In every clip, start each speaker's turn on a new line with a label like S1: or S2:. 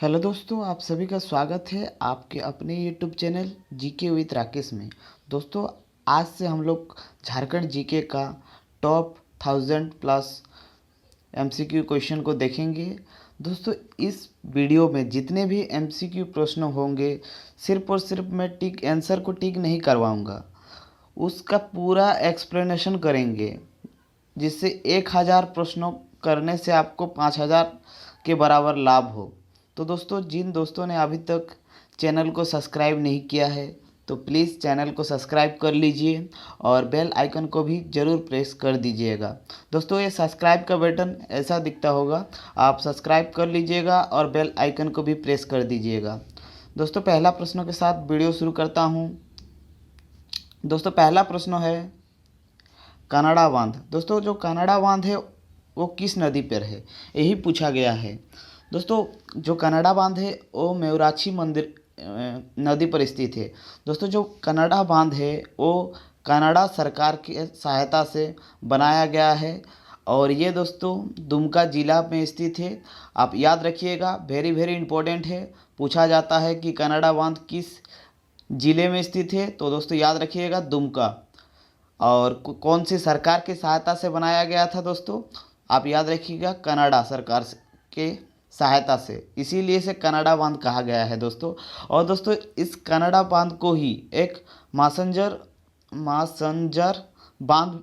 S1: Hello दोस्तों, आप सभी का स्वागत है आपके अपने YouTube channel GK with Rakesh में। दोस्तों, आज से हम लोग झारखंड जीके का टॉप 1000+ एमसीक्यू क्वेश्चन को देखेंगे। दोस्तों, इस वीडियो में जितने भी एमसीक्यू प्रश्न होंगे, सिर्फ और सिर्फ मैं टिक आंसर को टिक नहीं करवाऊंगा, उसका पूरा एक्सप्लेनेशन करेंगे, जिससे 1000 प्रश्नों करने से आपको 5000 के बराबर लाभ हो। तो दोस्तों, जिन दोस्तों ने अभी तक चैनल को सब्सक्राइब नहीं किया है तो प्लीज़ चैनल को सब्सक्राइब कर लीजिए और बेल आइकन को भी ज़रूर प्रेस कर दीजिएगा। दोस्तों, ये सब्सक्राइब का बटन ऐसा दिखता होगा, आप सब्सक्राइब कर लीजिएगा और बेल आइकन को भी प्रेस कर दीजिएगा। दोस्तों, पहला प्रश्नों के साथ वीडियो शुरू करता हूँ। दोस्तों, पहला प्रश्न है कनाडा बांध। दोस्तों, जो कनाडा बांध है वो किस नदी पर है, यही पूछा गया है। दोस्तों, जो कनाडा बांध है वो मेवराछी मंदिर नदी पर स्थित है। दोस्तों, जो कनाडा बांध है वो कनाडा सरकार की सहायता से बनाया गया है और ये दोस्तों दुमका जिला में स्थित है। आप याद रखिएगा, वेरी वेरी इंपॉर्टेंट है। पूछा जाता है कि कनाडा बांध किस जिले में स्थित है, तो दोस्तों याद रखिएगा दुमका। और कौन सी सरकार की सहायता से बनाया गया था दोस्तों, आप याद रखिएगा कनाडा सरकार के सहायता से, इसीलिए इसे कनाडा बांध कहा गया है दोस्तों। और दोस्तों, इस कनाडा बांध को ही एक मासंजर बांध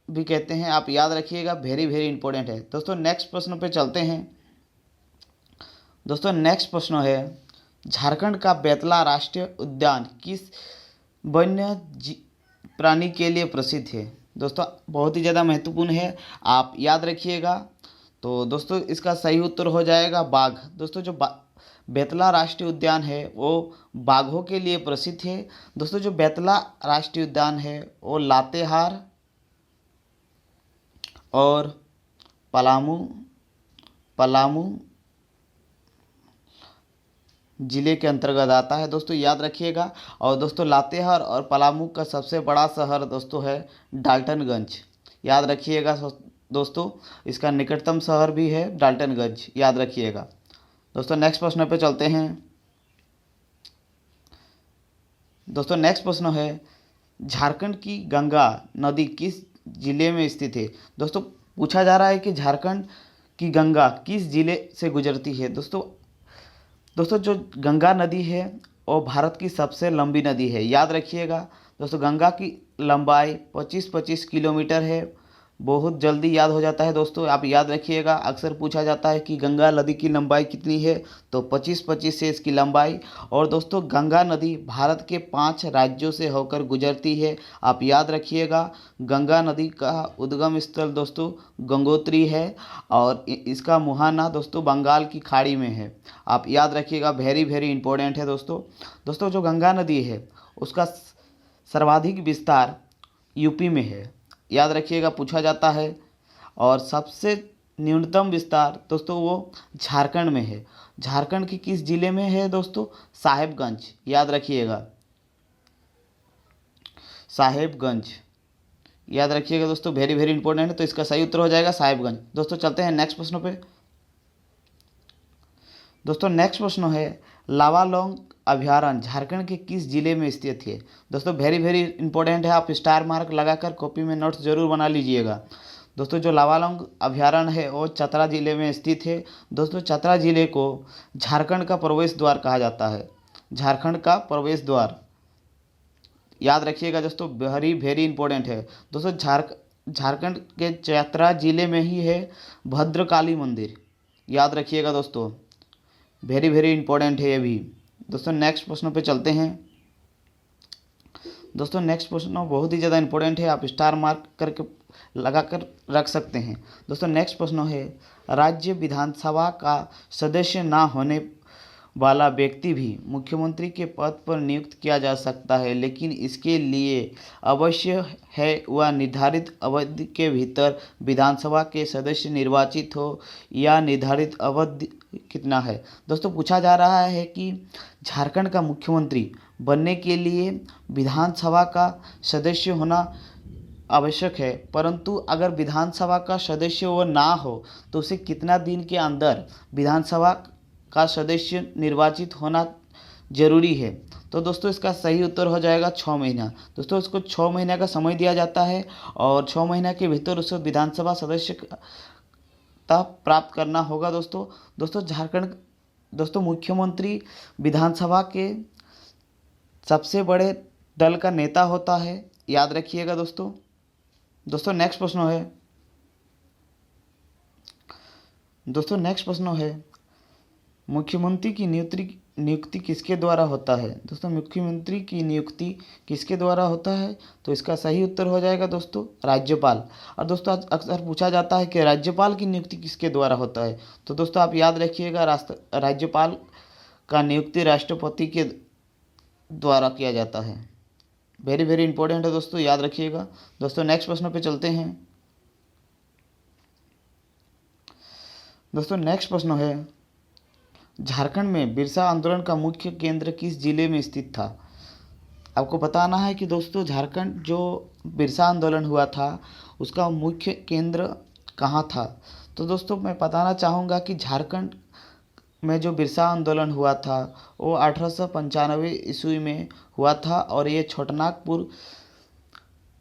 S1: भी कहते हैं, आप याद रखिएगा, वेरी वेरी इंपॉर्टेंट है। दोस्तों, नेक्स्ट प्रश्न पे चलते हैं। दोस्तों, नेक्स्ट प्रश्न है झारखंड का बेतला राष्ट्रीय उद्यान किस वन्य प्राणी के लिए प्रसिद्ध है। दोस्तों, बहुत ही ज़्यादा महत्वपूर्ण है, आप याद रखिएगा। तो दोस्तों, इसका सही उत्तर हो जाएगा बाघ। दोस्तों, जो बेतला राष्ट्रीय उद्यान है वो बाघों के लिए प्रसिद्ध है। दोस्तों, जो बेतला राष्ट्रीय उद्यान है वो लातेहार और पलामू पलामू जिले के अंतर्गत आता है। दोस्तों, याद रखिएगा। और दोस्तों, लातेहार और पलामू का सबसे बड़ा शहर दोस्तों है डाल्टनगंज, याद रखिएगा। दोस्तों, इसका निकटतम शहर भी है डाल्टनगंज, याद रखिएगा। दोस्तों, नेक्स्ट प्रश्न पे चलते हैं। दोस्तों, नेक्स्ट प्रश्न है झारखंड की गंगा नदी किस जिले में स्थित है। दोस्तों, पूछा जा रहा है कि झारखंड की गंगा किस जिले से गुजरती है। दोस्तों, जो गंगा नदी है वो भारत की सबसे लंबी नदी है, याद रखिएगा। दोस्तों, गंगा की लंबाई 25-25 किलोमीटर है, बहुत जल्दी याद हो जाता है। दोस्तों, आप याद रखिएगा, अक्सर पूछा जाता है कि गंगा नदी की लंबाई कितनी है, तो 25-25 से इसकी लंबाई। और दोस्तों, गंगा नदी भारत के 5 राज्यों से होकर गुजरती है, आप याद रखिएगा। गंगा नदी का उद्गम स्थल दोस्तों गंगोत्री है और इसका मुहाना दोस्तों बंगाल की खाड़ी में है, आप याद रखिएगा, वेरी वेरी इंपॉर्टेंट है दोस्तों, जो गंगा नदी है उसका सर्वाधिक विस्तार यूपी में है, याद रखिएगा, पूछा जाता है। और सबसे न्यूनतम विस्तार दोस्तों वो झारखंड में है। झारखंड के किस जिले में है दोस्तों, साहेबगंज, याद रखिएगा, साहेबगंज, याद रखिएगा दोस्तों, वेरी वेरी इंपॉर्टेंट है। तो इसका सही उत्तर हो जाएगा साहेबगंज। दोस्तों, चलते हैं नेक्स्ट प्रश्न पे। दोस्तों, नेक्स्ट प्रश्न है लावालौंग अभयारण्य झारखंड के किस जिले में स्थित है। दोस्तों, वेरी वेरी इंपॉर्टेंट है, आप स्टार मार्क लगाकर कॉपी में नोट्स जरूर बना लीजिएगा। दोस्तों, जो लावालौंग अभयारण्य है वो चतरा जिले में स्थित है। दोस्तों, चतरा जिले को झारखंड का प्रवेश द्वार कहा जाता है, झारखंड का प्रवेश द्वार, याद रखिएगा दोस्तों, वेरी वेरी इंपॉर्टेंट है। दोस्तों, झारखंड के चतरा जिले में ही है भद्रकाली मंदिर, याद रखिएगा दोस्तों, वेरी वेरी इंपॉर्टेंट है ये भी। दोस्तों, नेक्स्ट प्रश्न पे चलते हैं। दोस्तों, नेक्स्ट प्रश्न बहुत ही ज़्यादा इंपॉर्टेंट है, आप स्टार मार्क करके लगा कर रख सकते हैं। दोस्तों, नेक्स्ट प्रश्न है राज्य विधानसभा का सदस्य ना होने वाला व्यक्ति भी मुख्यमंत्री के पद पर नियुक्त किया जा सकता है, लेकिन इसके लिए आवश्यक है वह निर्धारित अवधि के भीतर विधानसभा के सदस्य निर्वाचित हो, या निर्धारित अवधि कितना है। दोस्तों, पूछा जा रहा है कि झारखंड का मुख्यमंत्री बनने के लिए विधानसभा का सदस्य होना आवश्यक है, परंतु अगर विधानसभा का सदस्य वो ना हो तो उसे कितना दिन के अंदर विधानसभा का सदस्य निर्वाचित होना जरूरी है। तो दोस्तों इसका सही उत्तर हो जाएगा 6 महीना। दोस्तों इसको 6 महीने का समय दिया जाता है और 6 महीने के भीतर उसे विधानसभा सदस्यता प्राप्त करना होगा। दोस्तों झारखंड मुख्यमंत्री विधानसभा के सबसे बड़े दल का नेता होता है, याद रखिएगा दोस्तों नेक्स्ट प्रश्न है मुख्यमंत्री की नियुक्ति किसके द्वारा होता है। दोस्तों मुख्यमंत्री की नियुक्ति किसके द्वारा होता है, तो इसका सही उत्तर हो जाएगा दोस्तों राज्यपाल। और दोस्तों अक्सर पूछा जाता है कि राज्यपाल की नियुक्ति किसके द्वारा होता है, तो दोस्तों आप याद रखिएगा राज्यपाल का नियुक्ति राष्ट्रपति के द्वारा किया जाता है। वेरी वेरी इंपॉर्टेंट है दोस्तों, याद रखिएगा। दोस्तों नेक्स्ट प्रश्न पे चलते हैं। दोस्तों नेक्स्ट प्रश्न है झारखंड में बिरसा आंदोलन का मुख्य केंद्र किस जिले में स्थित था। आपको बताना है कि दोस्तों झारखंड जो बिरसा आंदोलन हुआ था उसका मुख्य केंद्र कहाँ था। तो दोस्तों मैं बताना चाहूँगा कि झारखंड में जो बिरसा आंदोलन हुआ था वो 1895 ईस्वी में हुआ था और ये छोटनागपुर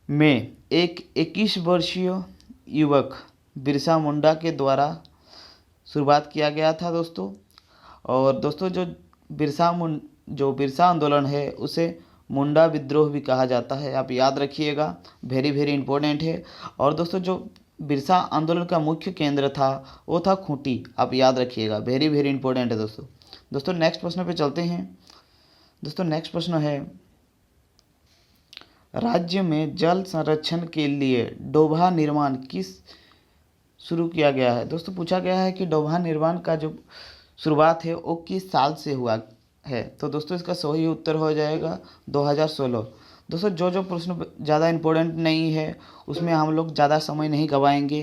S1: में एक 21 वर्षीय युवक बिरसा मुंडा के द्वारा शुरुआत किया गया था दोस्तों। और दोस्तों जो बिरसा आंदोलन है उसे मुंडा विद्रोह भी कहा जाता है, आप याद रखिएगा, वेरी वेरी इंपॉर्टेंट है। और दोस्तों जो बिरसा आंदोलन का मुख्य केंद्र था वो था खूंटी, आप याद रखिएगा, वेरी वेरी इंपॉर्टेंट है दोस्तों नेक्स्ट प्रश्न पे चलते हैं। दोस्तों नेक्स्ट प्रश्न है राज्य में जल संरक्षण के लिए डोभा निर्माण किस शुरू किया गया है। दोस्तों पूछा गया है कि डोभा निर्माण का जो शुरुआत है वो किस साल से हुआ है, तो दोस्तों इसका सही उत्तर हो जाएगा 2016। दोस्तों जो प्रश्न ज़्यादा इम्पोर्टेंट नहीं है उसमें हम लोग ज़्यादा समय नहीं गवाएंगे,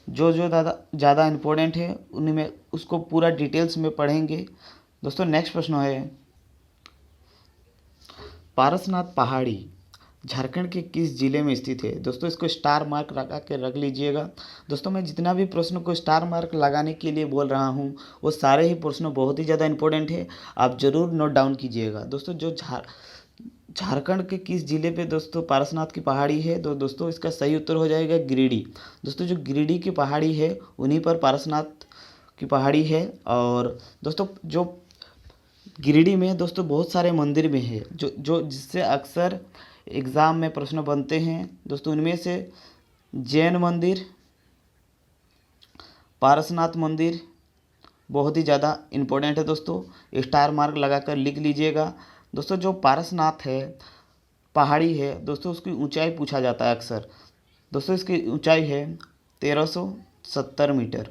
S1: जो ज़्यादा इम्पोर्टेंट है उन्हीं में उसको पूरा डिटेल्स में पढ़ेंगे। दोस्तों नेक्स्ट प्रश्न है पारसनाथ पहाड़ी झारखंड के किस जिले में स्थित है। दोस्तों इसको स्टार मार्क लगा के रख लीजिएगा। दोस्तों मैं जितना भी प्रश्न को स्टार मार्क लगाने के लिए बोल रहा हूँ वो सारे ही प्रश्न बहुत ही ज़्यादा इंपॉर्टेंट है, आप ज़रूर नोट डाउन कीजिएगा। दोस्तों जो झारखंड के किस जिले पे दोस्तों पारसनाथ की पहाड़ी है, तो दोस्तों इसका सही उत्तर हो जाएगा गिरिडीह। दोस्तों जो गिरिडीह की पहाड़ी है उन्हीं पर पारसनाथ की पहाड़ी है। और दोस्तों जो गिरिडीह में दोस्तों बहुत सारे मंदिर भी हैं जो जिससे अक्सर एग्ज़ाम में प्रश्न बनते हैं दोस्तों। उनमें से जैन मंदिर, पारसनाथ मंदिर बहुत ही ज़्यादा इम्पोर्टेंट है दोस्तों, स्टार मार्क लगाकर लिख लीजिएगा। दोस्तों जो पारसनाथ है पहाड़ी है दोस्तों उसकी ऊंचाई पूछा जाता है अक्सर। दोस्तों इसकी ऊंचाई है 1370 मीटर,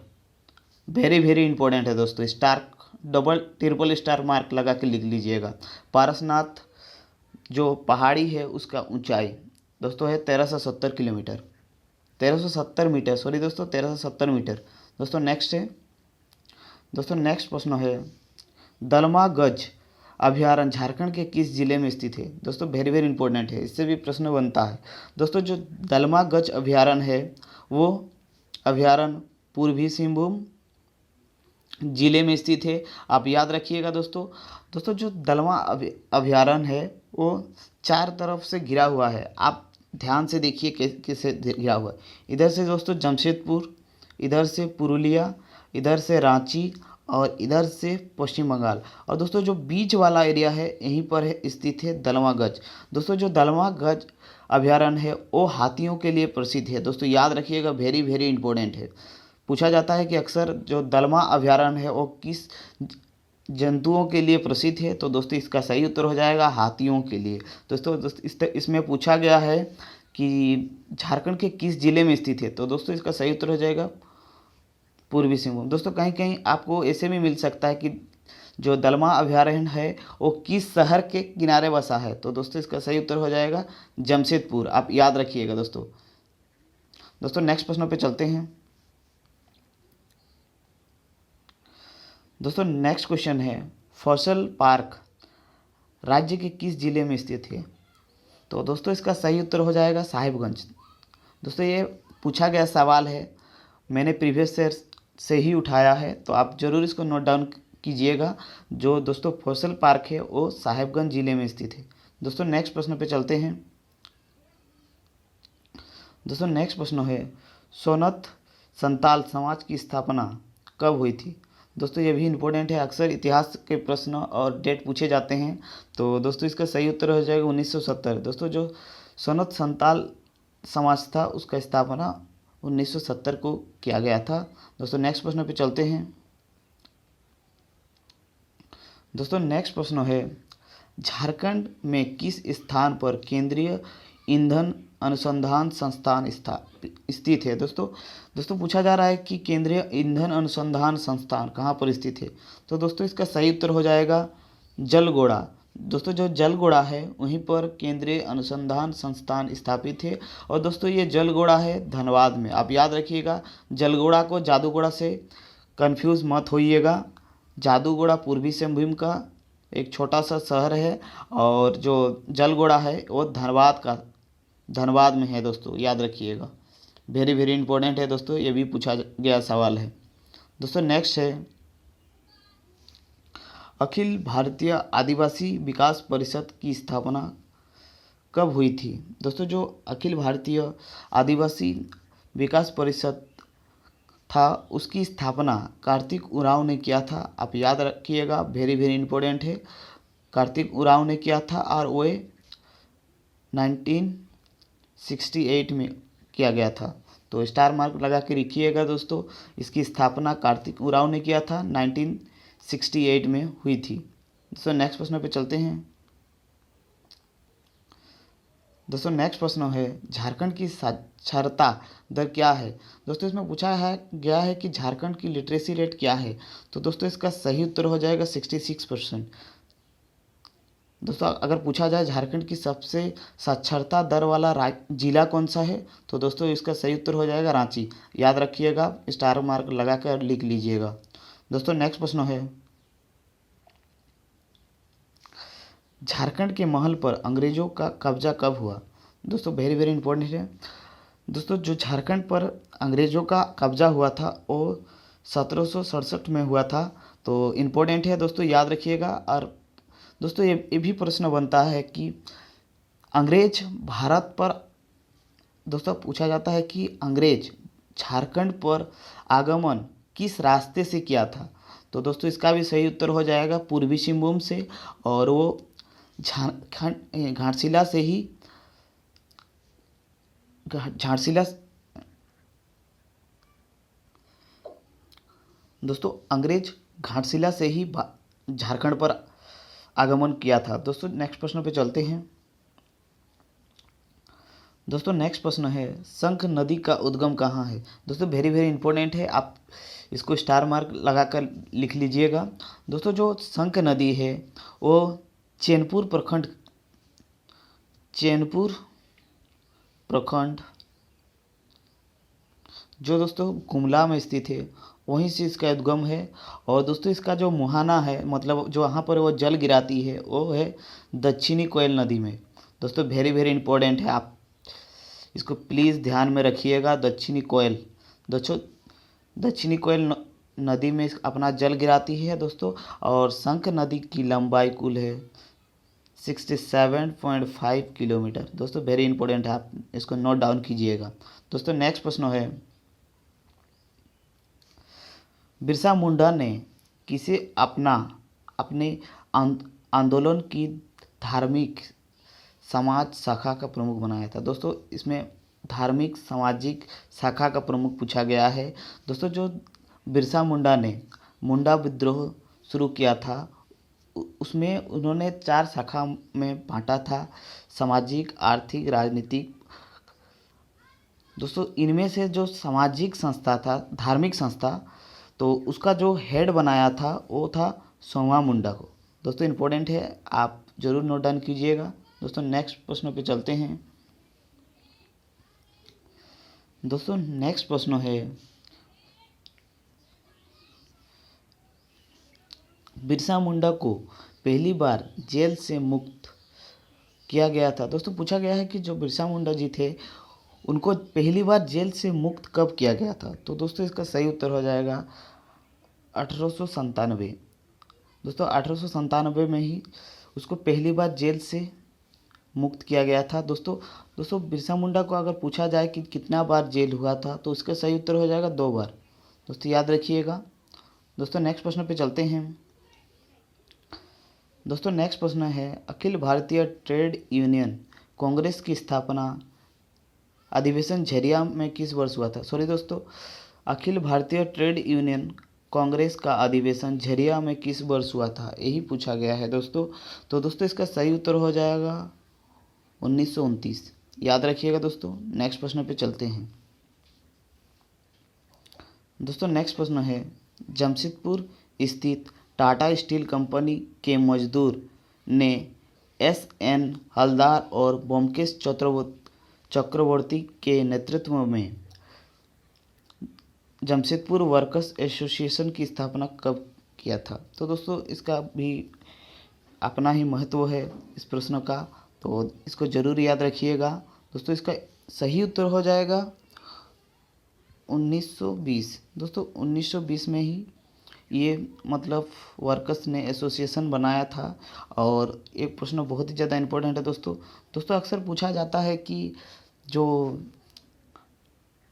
S1: वेरी वेरी इंपॉर्टेंट है दोस्तों, star double triple star mark लगा के लिख लीजिएगा। पारसनाथ जो पहाड़ी है उसका ऊंचाई दोस्तों है 1370 किलोमीटर, 1370 मीटर, सॉरी दोस्तों 1370 मीटर। दोस्तों नेक्स्ट प्रश्न है दलमा गज अभयारण्य झारखंड के किस जिले में स्थित है। दोस्तों वेरी वेरी इंपॉर्टेंट है, इससे भी प्रश्न बनता है। दोस्तों जो दलमा गज अभयारण्य है वो अभयारण्य पूर्वी सिंहभूम जिले में स्थित है, आप याद रखिएगा दोस्तों जो दलमा अभयारण्य है वो चार तरफ से घिरा हुआ है, आप ध्यान से देखिए कैसे घिरा हुआ है। इधर से दोस्तों जमशेदपुर, इधर से पुरुलिया, इधर से रांची और इधर से पश्चिम बंगाल। और दोस्तों जो बीच वाला एरिया है यहीं पर है स्थित है दलमा गज। दोस्तों जो दलमा गज अभयारण्य है वो हाथियों के लिए प्रसिद्ध है दोस्तों, याद रखिएगा, वेरी वेरी इंपॉर्टेंट है। पूछा जाता है कि अक्सर जो दलमा अभयारण्य है वो किस जंतुओं के लिए प्रसिद्ध है, तो दोस्तों इसका सही उत्तर हो जाएगा हाथियों के लिए। दोस्तों इसमें पूछा गया है कि झारखंड के किस जिले में स्थित है, तो दोस्तों इसका सही उत्तर हो जाएगा पूर्वी सिंहभूम। दोस्तों कहीं कहीं आपको ऐसे भी मिल सकता है कि जो दलमा अभयारण्य है वो किस शहर के किनारे बसा है, तो दोस्तों इसका सही उत्तर हो जाएगा जमशेदपुर, आप याद रखिएगा दोस्तों नेक्स्ट प्रश्न पे चलते हैं। दोस्तों नेक्स्ट क्वेश्चन है फसल पार्क राज्य के किस जिले में स्थित है, तो दोस्तों इसका सही उत्तर हो जाएगा साहिबगंज। दोस्तों ये पूछा गया सवाल है, मैंने प्रीवियस ईयर से ही उठाया है, तो आप ज़रूर इसको नोट डाउन कीजिएगा। जो दोस्तों फसल पार्क है वो साहेबगंज जिले में स्थित है। दोस्तों नेक्स्ट प्रश्न पे चलते हैं। दोस्तों नेक्स्ट प्रश्न है सोनत संताल समाज की स्थापना कब हुई थी। दोस्तों ये भी इम्पोर्टेंट है, अक्सर इतिहास के प्रश्न और डेट पूछे जाते हैं। तो दोस्तों इसका सही उत्तर हो जाएगा 1970। दोस्तों जो सोनत संताल समाज था उसका स्थापना 1970 को किया गया था। दोस्तों नेक्स्ट प्रश्न पे चलते हैं। दोस्तों नेक्स्ट प्रश्न है झारखंड में किस स्थान पर केंद्रीय ईंधन अनुसंधान संस्थान स्थित है। दोस्तों पूछा जा रहा है कि केंद्रीय ईंधन अनुसंधान संस्थान कहाँ पर स्थित है। तो दोस्तों इसका सही उत्तर हो जाएगा जलगोड़ा। दोस्तों जो जलगोड़ा है वहीं पर केंद्रीय अनुसंधान संस्थान स्थापित है। और दोस्तों ये जलगोड़ा है धनबाद में। आप याद रखिएगा, जलगोड़ा को जादूगोड़ा से कंफ्यूज मत होइएगा। जादूगोड़ा पूर्वी सिंहभूम का एक छोटा सा शहर है और जो जलगोड़ा है वो धनबाद में है। दोस्तों याद रखिएगा, वेरी वेरी इंपॉर्टेंट है दोस्तों, ये भी पूछा गया सवाल है। दोस्तों नेक्स्ट है अखिल भारतीय आदिवासी विकास परिषद की स्थापना कब हुई थी। दोस्तों जो अखिल भारतीय आदिवासी विकास परिषद था उसकी स्थापना कार्तिक उरांव ने किया था। आप याद रखिएगा, वेरी वेरी इंपॉर्टेंट है, कार्तिक उरांव ने किया था और वो 1968 में किया गया था। तो स्टार मार्क लगा के रखिएगा दोस्तों, इसकी स्थापना कार्तिक उरांव ने किया था, 1968 में हुई थी। दोस्तों नेक्स्ट प्रश्न पे चलते हैं। दोस्तों नेक्स्ट प्रश्न है झारखंड की साक्षरता दर क्या है। दोस्तों इसमें पूछा गया है कि झारखंड की लिटरेसी रेट क्या है। तो दोस्तों इसका सही उत्तर हो जाएगा 66%। दोस्तों अगर पूछा जाए झारखंड की सबसे साक्षरता दर वाला जिला कौन सा है, तो दोस्तों इसका सही उत्तर हो जाएगा रांची। याद रखिएगा, स्टार मार्क लगा कर लिख लीजिएगा। दोस्तों नेक्स्ट प्रश्न है झारखंड के महल पर अंग्रेजों का कब्जा कब हुआ। दोस्तों वेरी वेरी इंपॉर्टेंट है। दोस्तों जो झारखंड पर अंग्रेजों का कब्जा हुआ था वो 1767 में हुआ था। तो इम्पोर्टेंट है दोस्तों, याद रखिएगा। और दोस्तों ये भी प्रश्न बनता है कि अंग्रेज भारत पर, दोस्तों पूछा जाता है कि अंग्रेज झारखंड पर आगमन किस रास्ते से किया था। तो दोस्तों इसका भी सही उत्तर हो जाएगा पूर्वी सिंहभूम से, और वो घाटशिला से ही दोस्तों अंग्रेज घाटशिला से ही झारखंड पर आगमन किया था। दोस्तों नेक्स्ट प्रश्न पे चलते हैं। दोस्तों नेक्स्ट प्रश्न है शंख नदी का उद्गम कहाँ है। दोस्तों वेरी वेरी इंपॉर्टेंट है, आप इसको स्टार मार्क लगाकर लिख लीजिएगा। दोस्तों जो शंख नदी है वो चैनपुर प्रखंड जो दोस्तों गुमला में स्थित है वहीं से इसका उद्गम है। और दोस्तों इसका जो मुहाना है, मतलब जो वहाँ पर वो जल गिराती है, वो है दक्षिणी कोयल नदी में। दोस्तों वेरी वेरी इंपॉर्टेंट है, आप इसको प्लीज़ ध्यान में रखिएगा। दक्षिणी कोयल नदी में अपना जल गिराती है दोस्तों। और शंख नदी की लंबाई कुल है 67.5 किलोमीटर। दोस्तों वेरी इंपॉर्टेंट है, आप इसको नोट डाउन कीजिएगा। दोस्तों नेक्स्ट प्रश्न है बिरसा मुंडा ने किसे अपने आंदोलन की धार्मिक समाज शाखा का प्रमुख बनाया था। दोस्तों इसमें धार्मिक सामाजिक शाखा का प्रमुख पूछा गया है। दोस्तों जो बिरसा मुंडा ने मुंडा विद्रोह शुरू किया था उसमें उन्होंने 4 शाखा में बांटा था, सामाजिक, आर्थिक, राजनीतिक। दोस्तों इनमें से जो सामाजिक संस्था था, धार्मिक संस्था, तो उसका जो हेड बनाया था वो था सोमा मुंडा को। दोस्तों इम्पोर्टेंट है, आप जरूर नोट डाउन कीजिएगा। दोस्तों नेक्स्ट प्रश्न पे चलते हैं। दोस्तों नेक्स्ट प्रश्न है बिरसा मुंडा को पहली बार जेल से मुक्त किया गया था। दोस्तों पूछा गया है कि जो बिरसा मुंडा जी थे उनको पहली बार जेल से मुक्त कब किया गया था। तो दोस्तों इसका सही उत्तर हो जाएगा 1897। दोस्तों 1897 में ही उसको पहली बार जेल से मुक्त किया गया था। दोस्तों बिरसा मुंडा को अगर पूछा जाए कि कितना बार जेल हुआ था तो इसका सही उत्तर हो जाएगा 2 बार। दोस्तों याद रखिएगा। दोस्तों नेक्स्ट प्रश्न पे चलते हैं। दोस्तों नेक्स्ट प्रश्न है, अखिल भारतीय ट्रेड यूनियन कांग्रेस की स्थापना अधिवेशन झरिया में किस वर्ष हुआ था? सॉरी दोस्तों, अखिल भारतीय ट्रेड यूनियन कांग्रेस का अधिवेशन झरिया में किस वर्ष हुआ था, यही पूछा गया है दोस्तों। तो दोस्तों इसका सही उत्तर हो जाएगा 1929। याद रखिएगा दोस्तों। नेक्स्ट प्रश्न पे चलते हैं। दोस्तों नेक्स्ट प्रश्न है, जमशेदपुर स्थित टाटा स्टील कंपनी के मजदूर ने एस.एन. हलदार और ब्योमकेश चक्रवर्ती के नेतृत्व में जमशेदपुर वर्कर्स एसोसिएशन की स्थापना कब किया था? तो दोस्तों इसका भी अपना ही महत्व है इस प्रश्न का, तो इसको ज़रूर याद रखिएगा। दोस्तों इसका सही उत्तर हो जाएगा 1920। दोस्तों 1920 में ही ये मतलब वर्कर्स ने एसोसिएशन बनाया था। और एक प्रश्न बहुत ही ज़्यादा इम्पोर्टेंट है दोस्तों अक्सर पूछा जाता है कि जो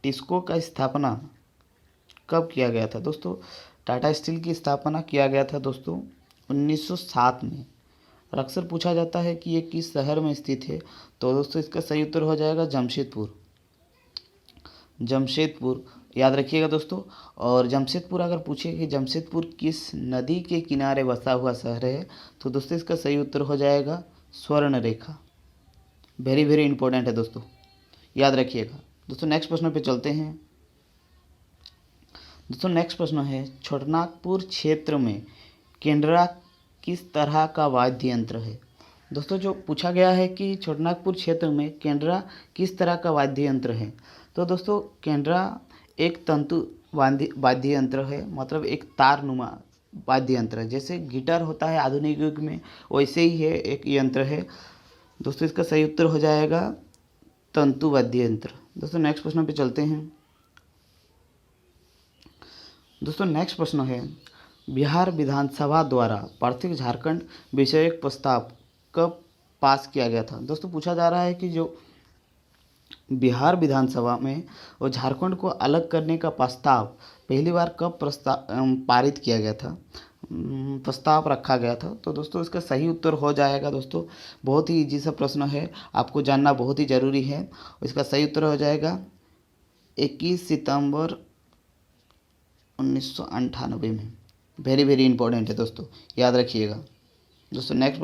S1: टिस्को का स्थापना कब किया गया था? दोस्तों टाटा स्टील की स्थापना किया गया था दोस्तों 1907 में। और अक्सर पूछा जाता है कि ये किस शहर में स्थित है, तो दोस्तों इसका सही उत्तर हो जाएगा जमशेदपुर। याद रखिएगा दोस्तों। और जमशेदपुर अगर पूछे कि जमशेदपुर किस नदी के किनारे बसा हुआ शहर है, तो दोस्तों इसका सही उत्तर हो जाएगा स्वर्णरेखा। वेरी वेरी इंपॉर्टेंट है दोस्तों, याद रखिएगा। दोस्तों नेक्स्ट प्रश्न पे चलते हैं। दोस्तों नेक्स्ट प्रश्न है, छोटनागपुर क्षेत्र में केनरा किस तरह का वाद्य यंत्र है? दोस्तों जो पूछा गया है कि छोटनागपुर क्षेत्र में केनरा किस तरह का वाद्य यंत्र है, तो दोस्तों केनरा एक तंतु वाद्य यंत्र है, मतलब एक तारनुमा वाद्य यंत्र है। जैसे गिटार होता है आधुनिक युग में, वैसे ही है एक यंत्र है। दोस्तों इसका सही उत्तर हो जाएगा तंतु वाद्य यंत्र। दोस्तों नेक्स्ट प्रश्न पे चलते हैं। दोस्तों नेक्स्ट प्रश्न है, बिहार विधानसभा द्वारा पृथक झारखंड विषयक प्रस्ताव कब पास किया गया था? दोस्तों पूछा जा रहा है कि जो बिहार विधानसभा में और झारखंड को अलग करने का प्रस्ताव पहली बार कब पारित किया गया था, प्रस्ताव रखा गया था? तो दोस्तों इसका सही उत्तर हो जाएगा दोस्तों, बहुत ही इजी सा प्रश्न है, आपको जानना बहुत ही ज़रूरी है। इसका सही उत्तर हो जाएगा 21 सितंबर 1998 में। वेरी वेरी इंपॉर्टेंट है दोस्तों, याद रखिएगा। दोस्तों नेक्स्ट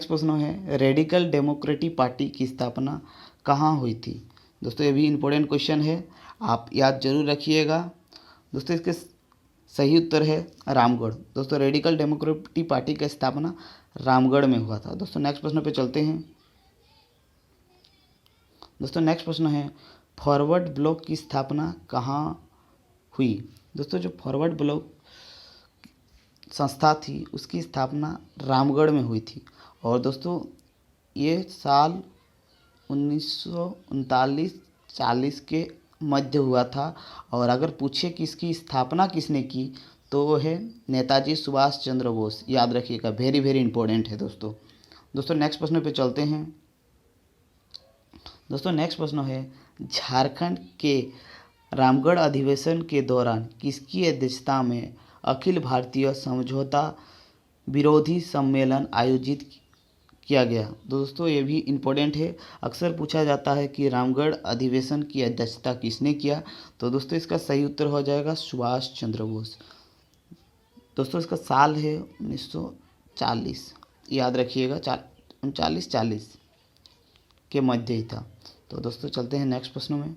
S1: प्रश्न है, रेडिकल डेमोक्रेटिक पार्टी की स्थापना कहाँ हुई थी? दोस्तों ये भी इंपॉर्टेंट क्वेश्चन है, आप याद जरूर रखिएगा। दोस्तों इसके सही उत्तर है रामगढ़। दोस्तों रेडिकल डेमोक्रेटिक पार्टी का स्थापना रामगढ़ में हुआ था। दोस्तों नेक्स्ट प्रश्न पे चलते हैं। दोस्तों नेक्स्ट प्रश्न है, फॉरवर्ड ब्लॉक की स्थापना कहाँ हुई? दोस्तों जो फॉरवर्ड ब्लॉक संस्था थी उसकी स्थापना रामगढ़ में हुई थी। और दोस्तों ये साल 1939-40 के मध्य हुआ था। और अगर पूछे कि इसकी स्थापना किसने की, तो वो है नेताजी सुभाष चंद्र बोस। याद रखिएगा, वेरी वेरी इंपॉर्टेंट है दोस्तों नेक्स्ट प्रश्न पे चलते हैं। दोस्तों नेक्स्ट प्रश्न है, झारखंड के रामगढ़ अधिवेशन के दौरान किसकी अध्यक्षता में अखिल भारतीय समझौता विरोधी सम्मेलन आयोजित किया गया? दोस्तों ये भी इम्पोर्टेंट है, अक्सर पूछा जाता है कि रामगढ़ अधिवेशन की अध्यक्षता किसने किया, तो दोस्तों इसका सही उत्तर हो जाएगा सुभाष चंद्र बोस। दोस्तों इसका साल है 1940, याद रखिएगा 39-40 के मध्य ही था। तो दोस्तों चलते हैं नेक्स्ट प्रश्न में।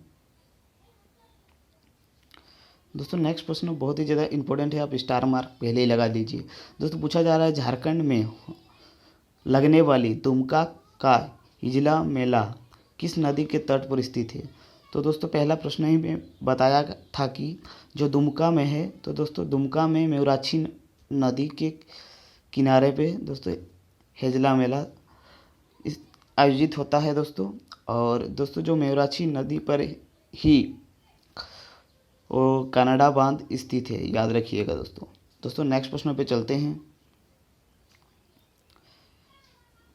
S1: दोस्तों नेक्स्ट प्रश्न बहुत ही ज़्यादा इंपॉर्टेंट है, आप स्टार मार्क पहले ही लगा दीजिए। दोस्तों पूछा जा रहा है, झारखंड में लगने वाली दुमका का हिजला मेला किस नदी के तट पर स्थित है? तो दोस्तों पहला प्रश्न ही में बताया था कि जो दुमका में है, तो दोस्तों दुमका में मेवराछी नदी के किनारे पे दोस्तों हिजला मेला आयोजित होता है दोस्तों। और दोस्तों जो मेवराछी नदी पर ही वो कनाडा बांध स्थित है, याद रखिएगा दोस्तों। दोस्तों नेक्स्ट प्रश्न पे चलते हैं।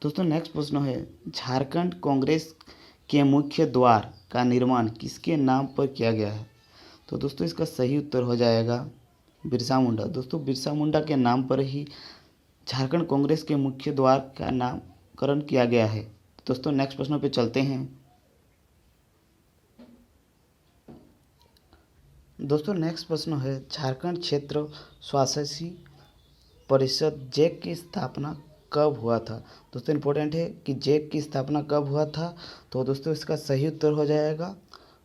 S1: दोस्तों नेक्स्ट प्रश्न है, झारखंड कांग्रेस के मुख्य द्वार का निर्माण किसके नाम पर किया गया है? तो दोस्तों इसका सही उत्तर हो जाएगा बिरसा मुंडा। दोस्तों बिरसा मुंडा के नाम पर ही झारखंड कांग्रेस के मुख्य द्वार का नामकरण किया गया है। दोस्तों नेक्स्ट प्रश्न पे चलते हैं। दोस्तों नेक्स्ट प्रश्न है, झारखंड क्षेत्र स्वास्थ्य परिषद जैक की स्थापना कब हुआ था? दोस्तों इंपॉर्टेंट है कि जैक की स्थापना कब हुआ था? तो दोस्तों इसका सही उत्तर हो जाएगा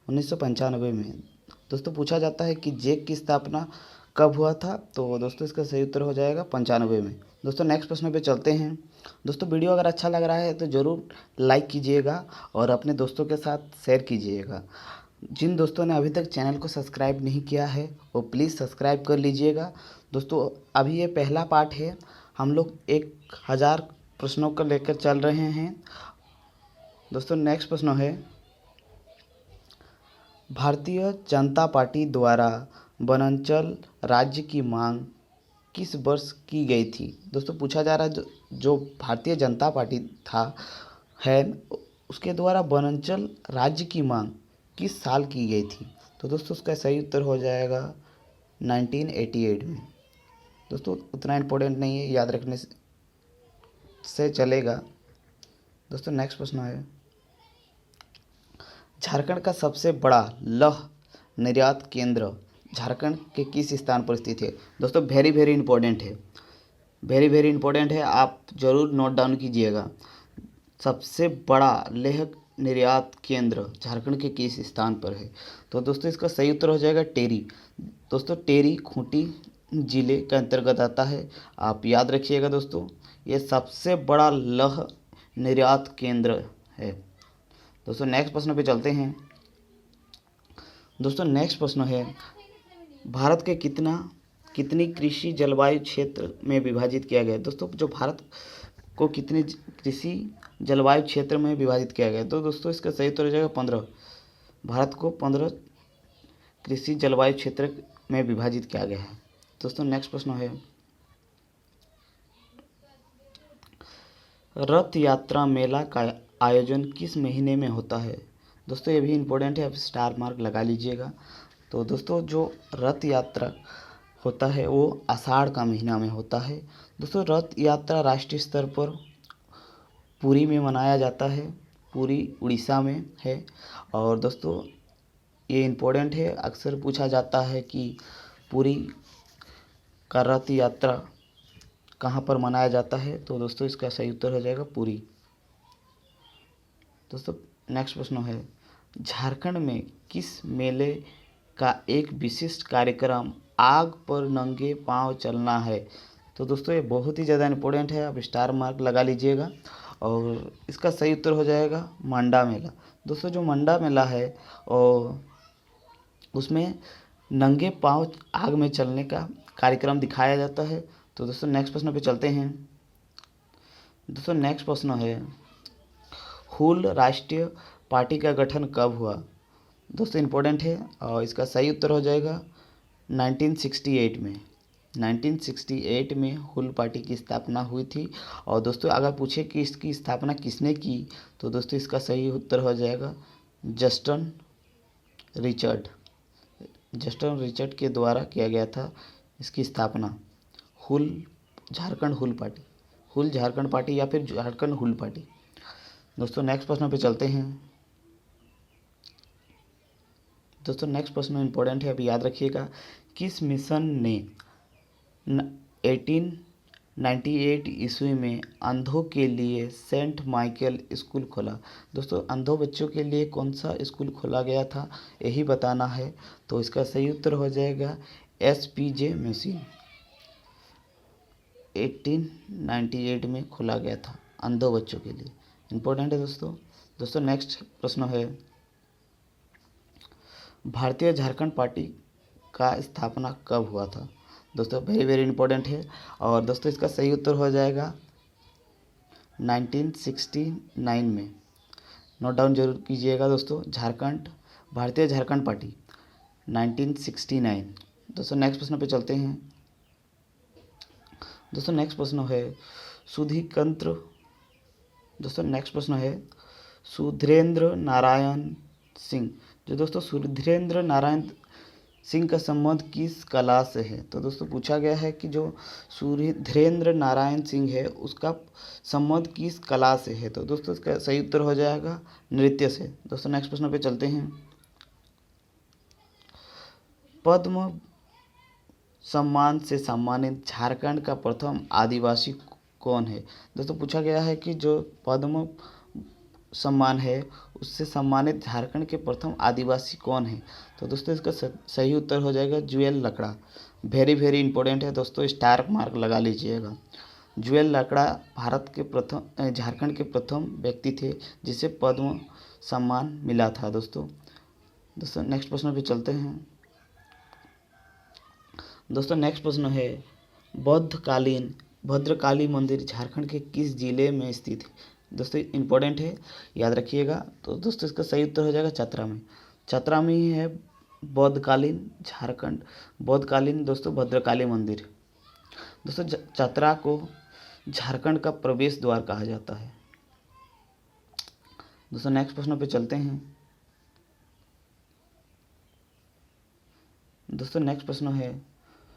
S1: 1995 में। दोस्तों पूछा जाता है कि जैक की स्थापना कब हुआ था, तो दोस्तों इसका सही उत्तर हो जाएगा 95 में। दोस्तों नेक्स्ट प्रश्न पे चलते हैं। दोस्तों वीडियो अगर अच्छा लग रहा है तो ज़रूर लाइक कीजिएगा और अपने दोस्तों के साथ शेयर कीजिएगा। जिन दोस्तों ने अभी तक चैनल को सब्सक्राइब नहीं किया है वो प्लीज़ सब्सक्राइब कर लीजिएगा। दोस्तों अभी ये पहला पार्ट है, हम लोग 1000 प्रश्नों को लेकर चल रहे हैं। दोस्तों नेक्स्ट प्रश्न है, भारतीय जनता पार्टी द्वारा वनांचल राज्य की मांग किस वर्ष की गई थी? दोस्तों पूछा जा रहा है जो भारतीय जनता पार्टी है उसके द्वारा वनांचल राज्य की मांग किस साल की गई थी? तो दोस्तों उसका सही उत्तर हो जाएगा 1988 में। दोस्तों उतना इम्पोर्टेंट नहीं है, याद रखने से चलेगा। दोस्तों नेक्स्ट प्रश्न है, झारखंड का सबसे बड़ा लौह निर्यात केंद्र झारखंड के किस स्थान पर स्थित है? दोस्तों वेरी वेरी इंपॉर्टेंट है, वेरी वेरी इंपॉर्टेंट है, आप ज़रूर नोट डाउन कीजिएगा। सबसे बड़ा लौह निर्यात केंद्र झारखंड के किस स्थान पर है? तो दोस्तों इसका सही उत्तर हो जाएगा टेरी। दोस्तों टेरी खूंटी जिले के अंतर्गत आता है, आप याद रखिएगा। दोस्तों ये सबसे बड़ा लौह निर्यात केंद्र है। दोस्तों नेक्स्ट प्रश्न पे चलते हैं। दोस्तों नेक्स्ट प्रश्न है, भारत के कितनी कृषि जलवायु क्षेत्र में विभाजित किया गया है? दोस्तों जो भारत को कितने कृषि जलवायु क्षेत्र में विभाजित किया गया है? तो दोस्तों इसका सही उत्तर हो जाएगा 15। भारत को 15 कृषि जलवायु क्षेत्र में विभाजित किया गया है। दोस्तों नेक्स्ट प्रश्न है, रथ यात्रा मेला का आयोजन किस महीने में होता है? दोस्तों ये भी इम्पोर्टेंट है, आप स्टार मार्क लगा लीजिएगा। तो दोस्तों जो रथ यात्रा होता है वो आषाढ़ का महीना में होता है। दोस्तों रथ यात्रा राष्ट्रीय स्तर पर पुरी में मनाया जाता है, पुरी उड़ीसा में है। और दोस्तों ये इम्पोर्टेंट है, अक्सर पूछा जाता है कि पुरी का रथ यात्रा कहाँ पर मनाया जाता है? तो दोस्तों इसका सही उत्तर हो जाएगा पुरी। दोस्तों नेक्स्ट प्रश्न है, झारखंड में किस मेले का एक विशिष्ट कार्यक्रम आग पर नंगे पांव चलना है? तो दोस्तों ये बहुत ही ज़्यादा इम्पोर्टेंट है, आप स्टार मार्क लगा लीजिएगा। और इसका सही उत्तर हो जाएगा मंडा मेला। दोस्तों जो मंडा मेला है और उसमें नंगे पांव आग में चलने का कार्यक्रम दिखाया जाता है। तो दोस्तों नेक्स्ट प्रश्न पे चलते हैं। दोस्तों नेक्स्ट प्रश्न है, हुल राष्ट्रीय पार्टी का गठन कब हुआ? दोस्तों इम्पोर्टेंट है और इसका सही उत्तर हो जाएगा 1968 में। 1968 में हुल पार्टी की स्थापना हुई थी। और दोस्तों अगर पूछे कि इसकी स्थापना किसने की, तो दोस्तों इसका सही उत्तर हो जाएगा जस्टन रिचर्ड। जस्टन रिचर्ड के द्वारा किया गया था इसकी स्थापना। हुल झारखंड हुल पार्टी, हुल झारखंड पार्टी या फिर झारखंड हुल पार्टी। दोस्तों नेक्स्ट प्रश्न पे चलते हैं। दोस्तों नेक्स्ट प्रश्न इंपॉर्टेंट है, अभी याद रखिएगा। किस मिशन ने 1898 ईस्वी में अंधों के लिए सेंट माइकल स्कूल खोला? दोस्तों अंधों बच्चों के लिए कौन सा स्कूल खोला गया था यही बताना है। तो इसका सही उत्तर हो जाएगा SPJ मिशन। 1898 में खोला गया था अंधों बच्चों के लिए, इम्पोर्टेंट है दोस्तों। दोस्तों नेक्स्ट प्रश्न है, भारतीय झारखंड पार्टी का स्थापना कब हुआ था? दोस्तों वेरी वेरी इंपॉर्टेंट है और दोस्तों इसका सही उत्तर हो जाएगा 1969 में। नोट डाउन जरूर कीजिएगा दोस्तों, भारतीय झारखंड पार्टी 1969। दोस्तों नेक्स्ट प्रश्न पे चलते हैं। दोस्तों नेक्स्ट प्रश्न है सुधीकंत्र। दोस्तों नेक्स्ट प्रश्न है सुधीरेंद्र नारायण सिंह। जो दोस्तों सुधीरेंद्र नारायण सिंह का संबंध किस कला से है? तो दोस्तों पूछा गया है कि जो सुधीरेंद्र नारायण सिंह है उसका संबंध किस कला से है? तो दोस्तों इसका सही उत्तर हो जाएगा नृत्य से। दोस्तों नेक्स्ट प्रश्न पे चलते हैं। पद्म सम्मान से सम्मानित झारखंड का प्रथम आदिवासी कौन है? दोस्तों पूछा गया है कि जो पद्म सम्मान है उससे सम्मानित झारखंड के प्रथम आदिवासी कौन है? तो दोस्तों इसका सही उत्तर हो जाएगा जुएल लकड़ा। वेरी वेरी इंपॉर्टेंट है दोस्तों, स्टार मार्क लगा लीजिएगा। जुएल लकड़ा भारत के प्रथम झारखंड के प्रथम व्यक्ति थे जिसे पद्म सम्मान मिला था दोस्तों। नेक्स्ट प्रश्न पे चलते हैं। दोस्तों नेक्स्ट प्रश्न है बौद्धकालीन भद्रकाली मंदिर झारखंड के किस जिले में स्थित है? दोस्तों इंपॉर्टेंट है, याद रखिएगा। तो दोस्तों इसका सही उत्तर हो जाएगा चतरा में। चतरा में ही है बौद्धकालीन दोस्तों भद्रकाली मंदिर। दोस्तों चतरा को झारखंड का प्रवेश द्वार कहा जाता है। दोस्तों नेक्स्ट प्रश्न पे चलते हैं। दोस्तों नेक्स्ट प्रश्न है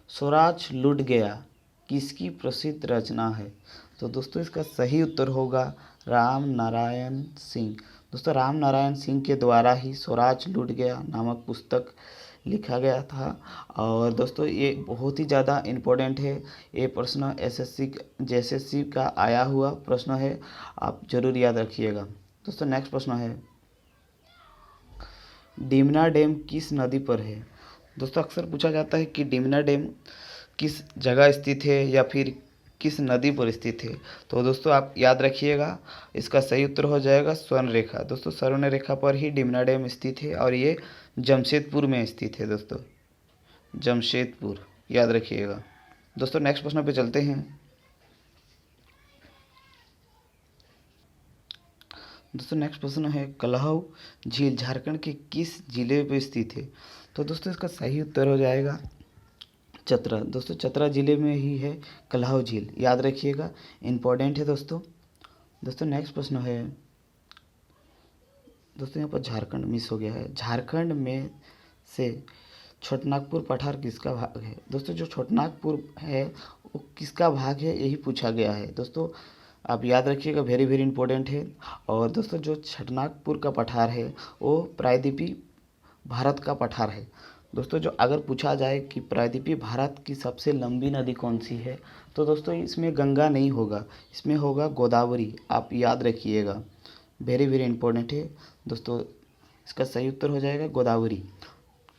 S1: स्वराज लुट गया किसकी प्रसिद्ध रचना है? तो दोस्तों इसका सही उत्तर होगा राम नारायण सिंह। दोस्तों राम नारायण सिंह के द्वारा ही स्वराज लुट गया नामक पुस्तक लिखा गया था। और दोस्तों ये बहुत ही ज़्यादा इम्पोर्टेंट है। ये प्रश्न एसएससी का आया हुआ प्रश्न है, आप जरूर याद रखिएगा। दोस्तों नेक्स्ट प्रश्न है डिमना डैम किस नदी पर है? दोस्तों अक्सर पूछा जाता है कि डिमना डैम किस जगह स्थित है या फिर किस नदी पर स्थित है। तो दोस्तों आप याद रखिएगा, इसका सही उत्तर हो जाएगा स्वर्ण रेखा। दोस्तों स्वर्ण रेखा पर ही डिमना डैम स्थित है और ये जमशेदपुर में स्थित है। दोस्तों जमशेदपुर, याद रखिएगा। दोस्तों नेक्स्ट प्रश्न पे चलते हैं। दोस्तों नेक्स्ट प्रश्न है कलहऊ झील झारखंड के किस जिले में स्थित है? तो दोस्तों इसका सही उत्तर हो जाएगा चतरा। दोस्तों चतरा जिले में ही है कलहऊ झील, याद रखिएगा, इम्पोर्टेंट है दोस्तों। नेक्स्ट प्रश्न है दोस्तों यहाँ पर झारखंड मिस हो गया है। झारखंड में से छोटनागपुर पठार किसका भाग है? दोस्तों जो छोटनागपुर है वो किसका भाग है यही पूछा गया है। दोस्तों आप याद रखिएगा, वेरी वेरी इंपॉर्टेंट है। और दोस्तों जो छोटनागपुर का पठार है वो प्रायद्वीपीय भारत का पठार है। दोस्तों जो अगर पूछा जाए कि प्रायद्वीपीय भारत की सबसे लंबी नदी कौन सी है, तो दोस्तों इसमें गंगा नहीं होगा, इसमें होगा गोदावरी, आप याद रखिएगा, वेरी वेरी इंपॉर्टेंट है दोस्तों। इसका सही उत्तर हो जाएगा गोदावरी।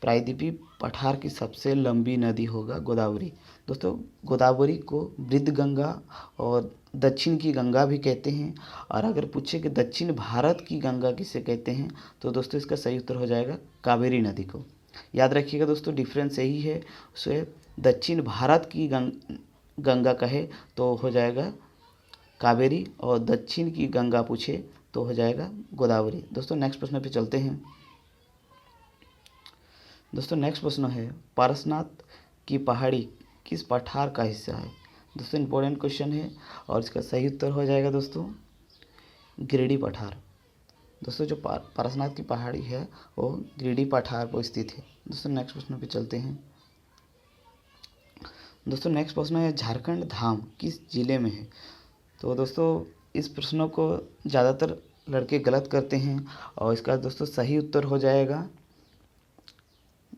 S1: प्रायद्वीपीय पठार की सबसे लंबी नदी होगा गोदावरी। दोस्तों गोदावरी को वृद्ध गंगा और दक्षिण की गंगा भी कहते हैं। और अगर पूछे कि दक्षिण भारत की गंगा किसे कहते हैं, तो दोस्तों इसका सही उत्तर हो जाएगा कावेरी नदी को। याद रखिएगा दोस्तों, डिफरेंस यही है, उसे दक्षिण भारत की गंगा कहे तो हो जाएगा कावेरी, और दक्षिण की गंगा पूछे तो हो जाएगा गोदावरी। दोस्तों नेक्स्ट प्रश्न पे चलते हैं। दोस्तों नेक्स्ट प्रश्न है पारसनाथ की पहाड़ी किस पठार का हिस्सा है? दोस्तों इंपॉर्टेंट क्वेश्चन है और इसका सही उत्तर हो जाएगा दोस्तों गिरिडीह पठार। दोस्तों जो पारसनाथ की पहाड़ी है वो गिरिडीह पठार पर स्थित है। दोस्तों नेक्स्ट प्रश्न पे चलते हैं। दोस्तों नेक्स्ट प्रश्न है झारखंड धाम किस जिले में है? तो दोस्तों इस प्रश्नों को ज़्यादातर लड़के गलत करते हैं और इसका दोस्तों सही उत्तर हो जाएगा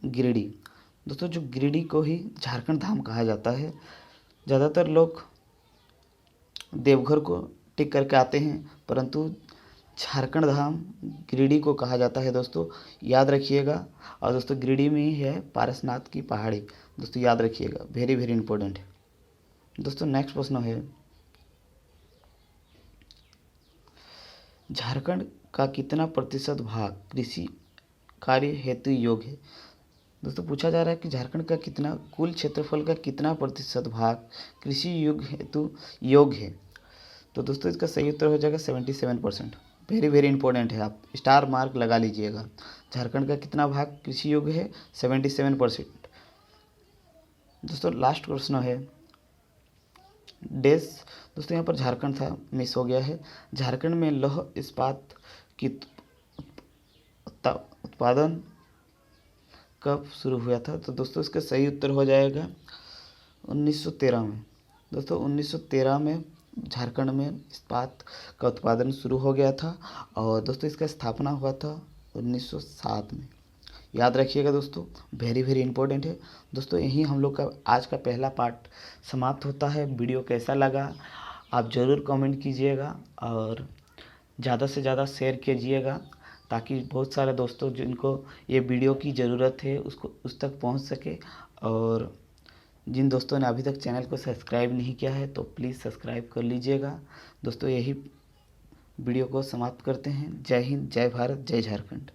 S1: गिरिडीह। दोस्तों जो गिरिडीह को ही झारखंड धाम कहा जाता है। ज़्यादातर लोग देवघर को टिक करके आते हैं, परंतु झारखंड धाम गिरिडीह को कहा जाता है दोस्तों, याद रखिएगा। और दोस्तों गिरिडीह में ही है पारसनाथ की पहाड़ी, दोस्तों याद रखिएगा, वेरी वेरी इंपॉर्टेंट है। दोस्तों नेक्स्ट प्रश्न है झारखंड का कितना प्रतिशत भाग कृषि कार्य हेतु योग्य है? दोस्तों पूछा जा रहा है कि झारखंड का कितना कुल क्षेत्रफल का कितना प्रतिशत भाग कृषि युग हेतु योग्य है? तो दोस्तों इसका सही उत्तर हो जाएगा 77%। वेरी वेरी इंपॉर्टेंट है, आप स्टार मार्क लगा लीजिएगा। झारखंड का कितना भाग कृषि योग्य है? 77%। दोस्तों लास्ट प्रश्न है देश दोस्तों यहाँ पर झारखंड था, मिस हो गया है। झारखंड में लौह इस्पात की उत्पादन कब शुरू हुआ था? तो दोस्तों इसका सही उत्तर हो जाएगा 1913 में। दोस्तों 1913 में झारखंड में इस्पात का उत्पादन शुरू हो गया था और दोस्तों इसका स्थापना हुआ था 1907 में। याद रखिएगा दोस्तों, वेरी वेरी इंपॉर्टेंट है। दोस्तों यही हम लोग का आज का पहला पार्ट समाप्त होता है। वीडियो कैसा लगा आप ज़रूर कमेंट कीजिएगा और ज़्यादा से ज़्यादा शेयर कीजिएगा ताकि बहुत सारे दोस्तों जिनको ये वीडियो की ज़रूरत है उसको उस तक पहुंच सके। और जिन दोस्तों ने अभी तक चैनल को सब्सक्राइब नहीं किया है तो प्लीज़ सब्सक्राइब कर लीजिएगा। दोस्तों यही वीडियो को समाप्त करते हैं। जय हिंद, जय भारत, जय झारखंड।